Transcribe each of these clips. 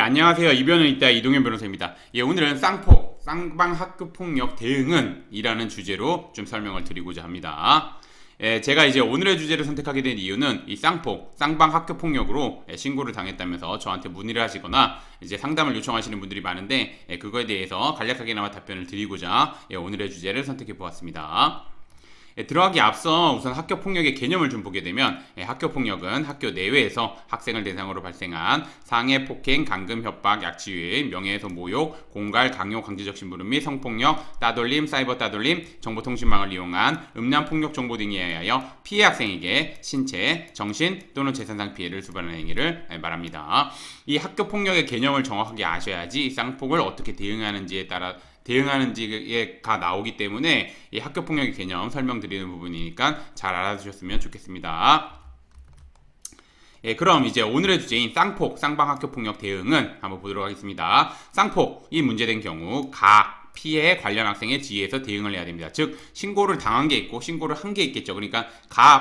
안녕하세요. 이변은 있다 이동현 변호사입니다. 오늘은 쌍폭, 쌍방 학교폭력 대응은 이라는 주제로 좀 설명을 드리고자 합니다. 제가 이제 오늘의 주제를 선택하게 된 이유는 이 쌍폭, 쌍방 학교폭력으로 신고를 당했다면서 저한테 문의를 하시거나 이제 상담을 요청하시는 분들이 많은데 그거에 대해서 간략하게나마 답변을 드리고자 오늘의 주제를 선택해 보았습니다. 들어가기 앞서 우선 학교폭력의 개념을 좀 보게 되면 학교폭력은 학교 내외에서 학생을 대상으로 발생한 상해, 폭행, 감금, 협박, 약취유해, 명예훼손, 모욕, 공갈, 강요, 강제적 심부름 및 성폭력, 따돌림, 사이버 따돌림, 정보통신망을 이용한 음란폭력 정보 등에 의하여 피해 학생에게 신체, 정신 또는 재산상 피해를 수반하는 행위를 말합니다. 이 학교폭력의 개념을 정확하게 아셔야지 쌍폭을 어떻게 대응하는지가 나오기 때문에 이 학교폭력의 개념 설명드리는 부분이니까 잘 알아두셨으면 좋겠습니다. 그럼 이제 오늘의 주제인 쌍폭, 쌍방 학교폭력 대응은 한번 보도록 하겠습니다. 쌍폭, 이 문제된 경우 피해 관련 학생의 지위에서 대응을 해야 됩니다. 즉 신고를 당한 게 있고 신고를 한 게 있겠죠. 그러니까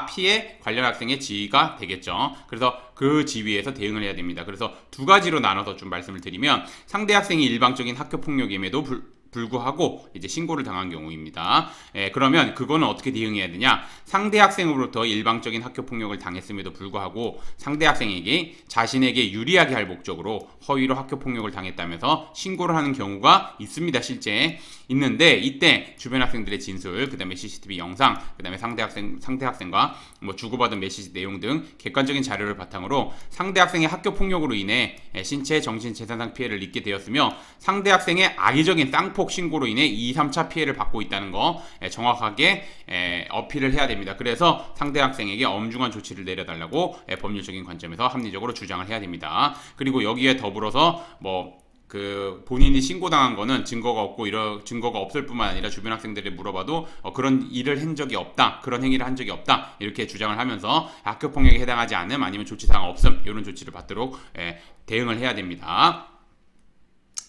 피해 관련 학생의 지위가 되겠죠. 그래서 그 지위에서 대응을 해야 됩니다. 그래서 두 가지로 나눠서 좀 말씀을 드리면 상대 학생이 일방적인 학교폭력임에도 불구하고 이제 신고를 당한 경우입니다. 그러면 그거는 어떻게 대응해야 되냐? 상대 학생으로부터 일방적인 학교폭력을 당했음에도 불구하고 상대 학생에게 자신에게 유리하게 할 목적으로 허위로 학교폭력을 당했다면서 신고를 하는 경우가 있습니다. 실제 있는데 이때 주변 학생들의 진술, 그 다음에 CCTV 영상, 그 다음에 상대 학생과 주고받은 메시지 내용 등 객관적인 자료를 바탕으로 상대 학생의 학교폭력으로 인해 신체, 정신, 재산상 피해를 입게 되었으며 상대 학생의 악의적인 쌍폭 신고로 인해 2, 3차 피해를 받고 있다는 거 정확하게 어필을 해야 됩니다. 그래서 상대 학생에게 엄중한 조치를 내려달라고 법률적인 관점에서 합리적으로 주장을 해야 됩니다. 그리고 여기에 더불어서 본인이 신고당한 거는 증거가 없고 증거가 없을 뿐만 아니라 주변 학생들이 물어봐도 그런 일을 한 적이 없다, 그런 행위를 한 적이 없다 이렇게 주장을 하면서 학교폭력에 해당하지 않음 아니면 조치사항 없음 이런 조치를 받도록 대응을 해야 됩니다.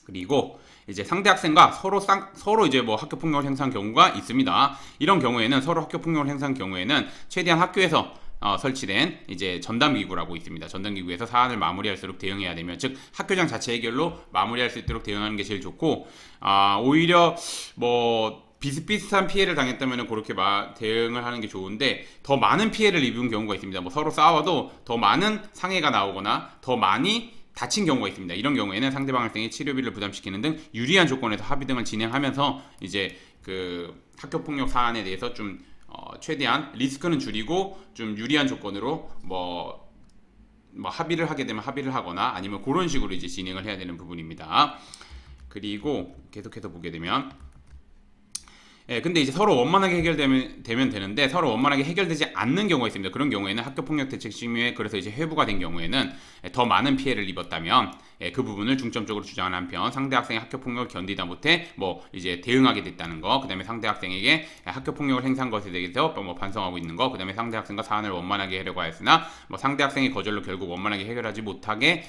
그리고 이제 상대 학생과 서로 이제 학교폭력을 행사한 경우가 있습니다. 이런 경우에는 서로 학교폭력을 행사한 경우에는 최대한 학교에서 설치된 이제 전담기구라고 있습니다. 전담기구에서 사안을 마무리할수록 대응해야 되면, 즉 학교장 자체 해결로 마무리할 수 있도록 대응하는 게 제일 좋고, 오히려 비슷비슷한 피해를 당했다면 그렇게 대응을 하는 게 좋은데 더 많은 피해를 입은 경우가 있습니다. 서로 싸워도 더 많은 상해가 나오거나 더 많이 다친 경우가 있습니다. 이런 경우에는 상대방 학생의 치료비를 부담시키는 등 유리한 조건에서 합의 등을 진행하면서 이제 그 학교폭력 사안에 대해서 좀 최대한 리스크는 줄이고 좀 유리한 조건으로 합의를 하게 되면 합의를 하거나 아니면 그런 식으로 이제 진행을 해야 되는 부분입니다. 그리고 계속해서 보게 되면 근데 이제 서로 원만하게 해결되면 되는데 서로 원만하게 해결되지 않는 경우가 있습니다. 그런 경우에는 학교폭력대책심의회 그래서 이제 회부가 된 경우에는 더 많은 피해를 입었다면 그 부분을 중점적으로 주장하는 한편 상대 학생의 학교폭력을 견디다 못해 이제 대응하게 됐다는 거, 그 다음에 상대 학생에게 학교폭력을 행사한 것에 대해서 반성하고 있는 거, 그 다음에 상대 학생과 사안을 원만하게 하려고 하였으나 상대 학생의 거절로 결국 원만하게 해결하지 못하게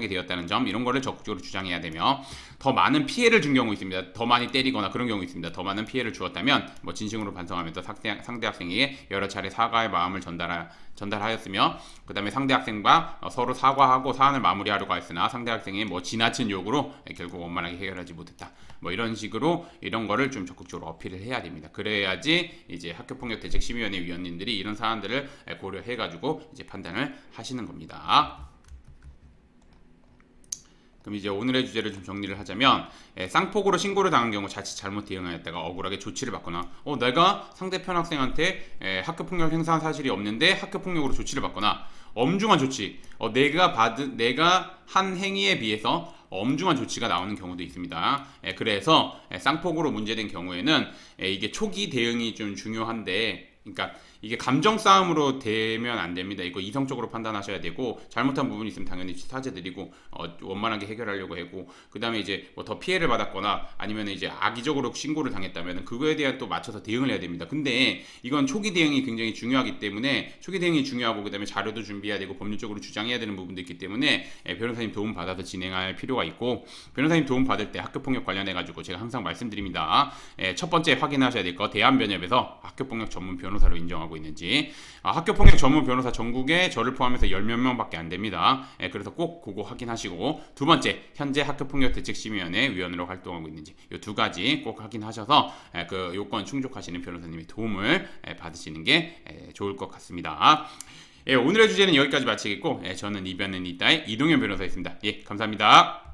되었다는 점, 이런 거를 적극적으로 주장해야 되며, 더 많은 피해를 준 경우 있습니다. 더 많이 때리거나 그런 경우 있습니다. 더 많은 피해를 주었다면 진심으로 반성하면서 상대 학생에게 여러 차례 사과의 마음을 전달하였으며, 그 다음에 상대 학생과 서로 사과하고 사안을 마무리하려고 했으나 상대 학생의 지나친 요구로 결국 원만하게 해결하지 못했다. 이런 식으로 이런 거를 좀 적극적으로 어필을 해야 됩니다. 그래야지 이제 학교폭력대책심의위원회 위원님들이 이런 사안들을 고려해가지고 이제 판단을 하시는 겁니다. 그럼 이제 오늘의 주제를 좀 정리를 하자면, 쌍폭으로 신고를 당한 경우 자칫 잘못 대응하였다가 억울하게 조치를 받거나, 내가 상대편 학생한테 학교폭력 행사한 사실이 없는데 학교폭력으로 조치를 받거나, 엄중한 조치, 내가 한 행위에 비해서 엄중한 조치가 나오는 경우도 있습니다. 그래서 쌍폭으로 문제된 경우에는 이게 초기 대응이 좀 중요한데, 그러니까 이게 감정 싸움으로 되면 안 됩니다. 이거 이성적으로 판단하셔야 되고, 잘못한 부분이 있으면 당연히 사죄드리고 원만하게 해결하려고 하고, 그 다음에 이제 더 피해를 받았거나 아니면 이제 악의적으로 신고를 당했다면 그거에 대한 또 맞춰서 대응을 해야 됩니다. 근데 이건 초기 대응이 굉장히 중요하기 때문에, 초기 대응이 중요하고 그 다음에 자료도 준비해야 되고 법률적으로 주장해야 되는 부분도 있기 때문에 변호사님 도움 받아서 진행할 필요가 있고, 변호사님 도움 받을 때 학교폭력 관련해 가지고 제가 항상 말씀드립니다. 첫 번째 확인하셔야 될 거, 대한변협에서 학교폭력 전문 변호사로 인정하고 활동하고 있는지. 학교폭력 전문 변호사 전국에 저를 포함해서 10몇 명밖에 안 됩니다. 그래서 꼭 그거 확인하시고, 두 번째, 현재 학교폭력 대책심의위원회 위원으로 활동하고 있는지, 이 두 가지 꼭 확인하셔서 그 요건 충족하시는 변호사님의 도움을 받으시는 게 좋을 것 같습니다. 오늘의 주제는 여기까지 마치겠고, 저는 이변은 이따의 이동현 변호사였습니다. 감사합니다.